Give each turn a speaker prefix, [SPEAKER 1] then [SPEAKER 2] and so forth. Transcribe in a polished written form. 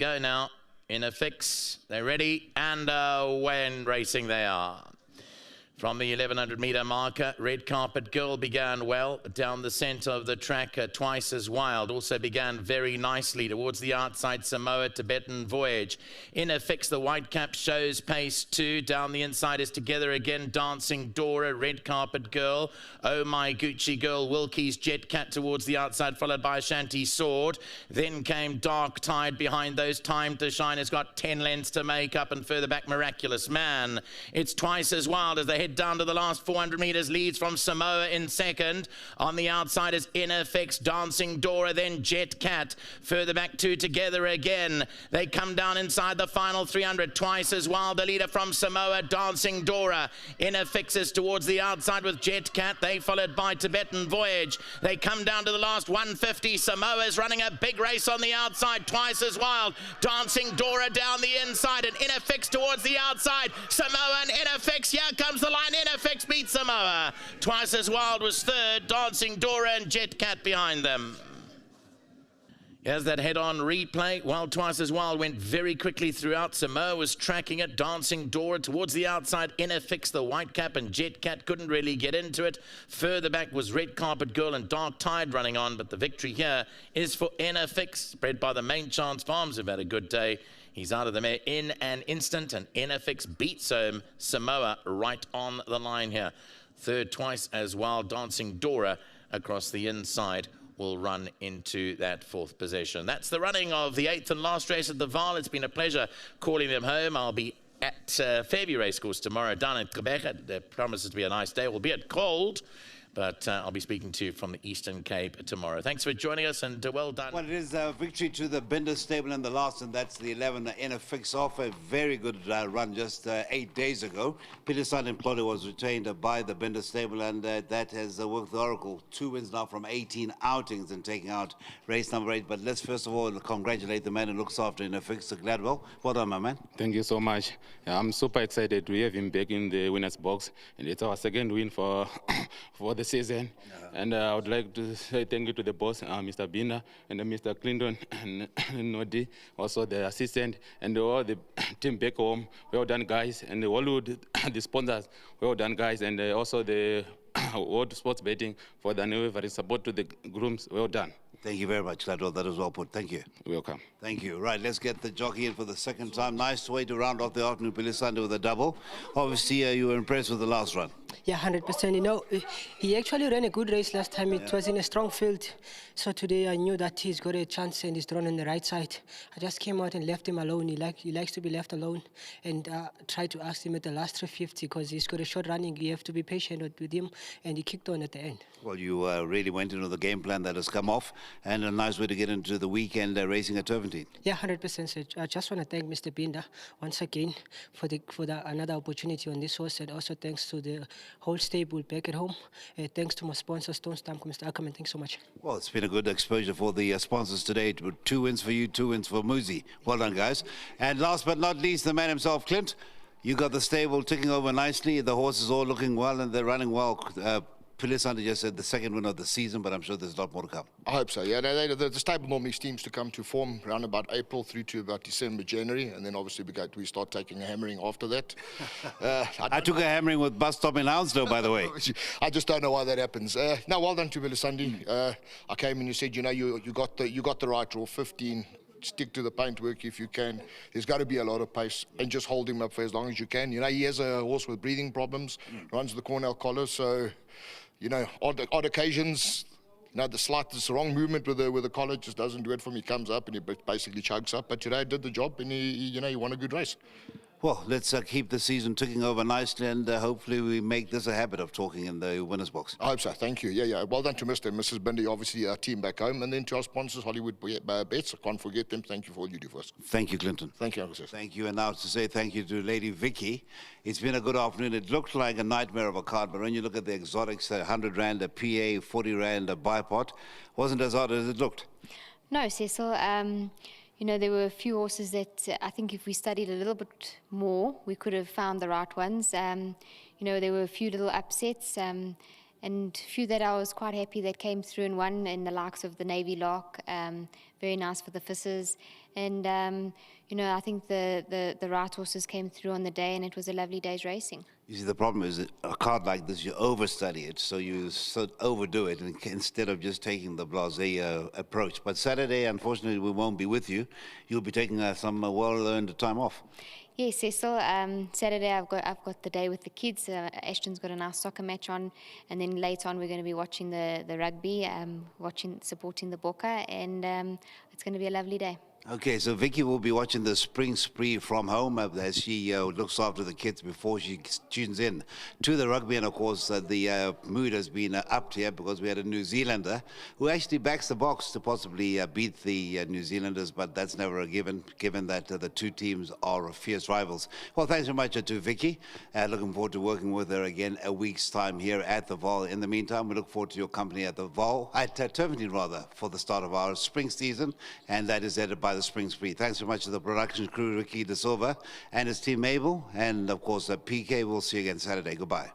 [SPEAKER 1] Go now. Inafix, they're ready, and when racing they are. From the 1100 meter marker, Red Carpet Girl began well down the center of the track, Twice as Wild. Also began very nicely towards the outside, Samoa, Tibetan Voyage. Inafix, the white cap, shows pace too. Down the inside is Together Again, Dancing Dora, Red Carpet Girl. Oh My Gucci Girl, Wilkie's Jet Cat towards the outside, followed by Shanty Sword. Then came Dark Tide behind those. Time to Shine has got 10 lengths to make up, and further back, Miraculous Man. It's Twice as Wild as they head down to the last 400 meters, leads from Samoa in second. On the outside is Inafix, Dancing Dora, then Jet Cat. Further back, two Together Again. They come down inside the final 300. Twice as Wild, the leader from Samoa, Dancing Dora. Inafix is towards the outside with Jet Cat. They followed by Tibetan Voyage. They come down to the last 150. Samoa's running a big race on the outside. Twice as Wild, Dancing Dora down the inside, and Inafix towards the outside. Samoa and Inafix, here comes the line. Inafix beats Samoa. Twice as Wild was third, Dancing Dora and Jet Cat behind them. Here's that head-on replay. While Twice as Wild went very quickly throughout, Samoa was tracking it. Dancing Dora towards the outside. Inafix, the white cap, and Jet Cat couldn't really get into it. Further back was Red Carpet Girl and Dark Tide running on, but the victory here is for Inafix, bred by the Main Chance Farms, who've had a good day. He's out of the mare in an instant, and Inafix beats home Samoa right on the line here. Third, Twice as Wild, Dancing Dora across the inside will run into that fourth position. That's the running of the eighth and last race at the VAAL. It's been a pleasure calling them home. I'll be at Fairview Racecourse tomorrow down in Quebec. It promises to be a nice day. It will be cold, but I'll be speaking to you from the Eastern Cape tomorrow. Thanks for joining us, and well done.
[SPEAKER 2] Well, it is a victory to the Binder stable in the last, and that's the 11 Inafix off a very good run just 8 days ago. Peter Sun Employer was retained by the Binder stable, and that has worked the Oracle. 2 wins now from 18 outings and taking out race number 8. But let's first of all congratulate the man who looks after Inafix, Gladwell. Well done, my man.
[SPEAKER 3] Thank you so much. I'm super excited to have him back in the winner's box, and it's our second win for for the season. And I would like to say thank you to the boss, Mr. Binder, and Mr. Clinton, and Nodi, also the assistant, and all the team back home. Well done, guys. And all the sponsors, well done, guys. And also the World Sports Betting for the unwavering support to the grooms. Well done.
[SPEAKER 2] Thank you very much, Gladwell. That is well put. Thank you.
[SPEAKER 3] You're welcome.
[SPEAKER 2] Thank you. Right, let's get the jockey in for the second time. Nice way to round off the afternoon, Pilisande, with a double. Obviously, you were impressed with the last run.
[SPEAKER 4] Yeah, 100%. You know, he actually ran a good race last time. It was in a strong field. So today I knew that he's got a chance and he's drawn on the right side. I just came out and left him alone. He likes to be left alone, and tried to ask him at the last 350 because he's got a short running. You have to be patient with him, and he kicked on at the end.
[SPEAKER 2] Well, you really went into the game plan that has come off, and a nice way to get into the weekend racing at Turpentine.
[SPEAKER 4] Yeah, 100%. So I just want to thank Mr. Binder once again for another opportunity on this horse, and also thanks to the whole stable back at home. Thanks to my sponsor, Stone Stamp, Mr. Ackerman. Thanks so much.
[SPEAKER 2] Well, it's been a good exposure for the sponsors today. 2 wins for you, 2 wins for Muzi. Well done, guys. And last but not least, the man himself, Clint. You got the stable ticking over nicely. The horses all looking well, and they're running well. Pilisande just said the second win of the season, but I'm sure there's a lot more to come.
[SPEAKER 5] I hope so, yeah. The stable normally seems to come to form around about April through to about December, January, and then obviously we start taking a hammering after that.
[SPEAKER 2] I took a hammering with bus stop in Hounslow, by the way.
[SPEAKER 5] I just don't know why that happens. No, well done to Pilisande. I came and you said, you know, you got the right draw, 15. Stick to the paintwork if you can. There's got to be a lot of pace, and just hold him up for as long as you can. You know, he has a horse with breathing problems, runs the Cornell collar, so, you know, odd occasions, you know, the slightest wrong movement with the collar just doesn't do it for him. He comes up and he basically chugs up. But today did the job, and he won a good race.
[SPEAKER 2] Well, let's keep the season ticking over nicely, and hopefully we make this a habit of talking in the winner's box.
[SPEAKER 5] I hope so. Thank you. Yeah. Well done to Mr. and Mrs. Binder, obviously our team back home, and then to our sponsors, Hollywood Bets. I can't forget them. Thank you for all you do for us.
[SPEAKER 2] Thank you, Clinton.
[SPEAKER 5] Thank you, Uncle.
[SPEAKER 2] Thank you. And now to say thank you to Lady Vicky. It's been a good afternoon. It looked like a nightmare of a card, but when you look at the exotics, 100 Rand, a PA, 40 Rand, a bipod, wasn't as hard as it looked.
[SPEAKER 6] No, Cecil. You know, there were a few horses that I think if we studied a little bit more, we could have found the right ones. You know, there were a few little upsets, and a few that I was quite happy that came through and won, in the likes of the Navy Lock. Very nice for the Fissers. And, you know, I think the right horses came through on the day, and it was a lovely day's racing.
[SPEAKER 2] You see, the problem is that a card like this, you overstudy it, so you overdo it instead of just taking the blasé approach. But Saturday, unfortunately, we won't be with you. You'll be taking some well-earned time off.
[SPEAKER 6] Yes, Cecil. Saturday I've got the day with the kids. Ashton's got a nice soccer match on, and then later on we're going to be watching the rugby, supporting the Bokke, and it's going to be a lovely day.
[SPEAKER 2] Okay, so Vicky will be watching the Spring Spree from home as she looks after the kids before she tunes in to the rugby. And of course, the mood has been upped here because we had a New Zealander who actually backs the box to possibly beat the New Zealanders, but that's never a given that the two teams are fierce rivals. Well, thanks very much to Vicky. Looking forward to working with her again a week's time here at the VAAL. In the meantime, we look forward to your company at the VAAL, at Turvington rather, for the start of our spring season, and that is headed by the Spring Spree. Thanks very much to the production crew, Ricky De Silva and his team Mabel, and of course PK. We'll see you again Saturday. Goodbye.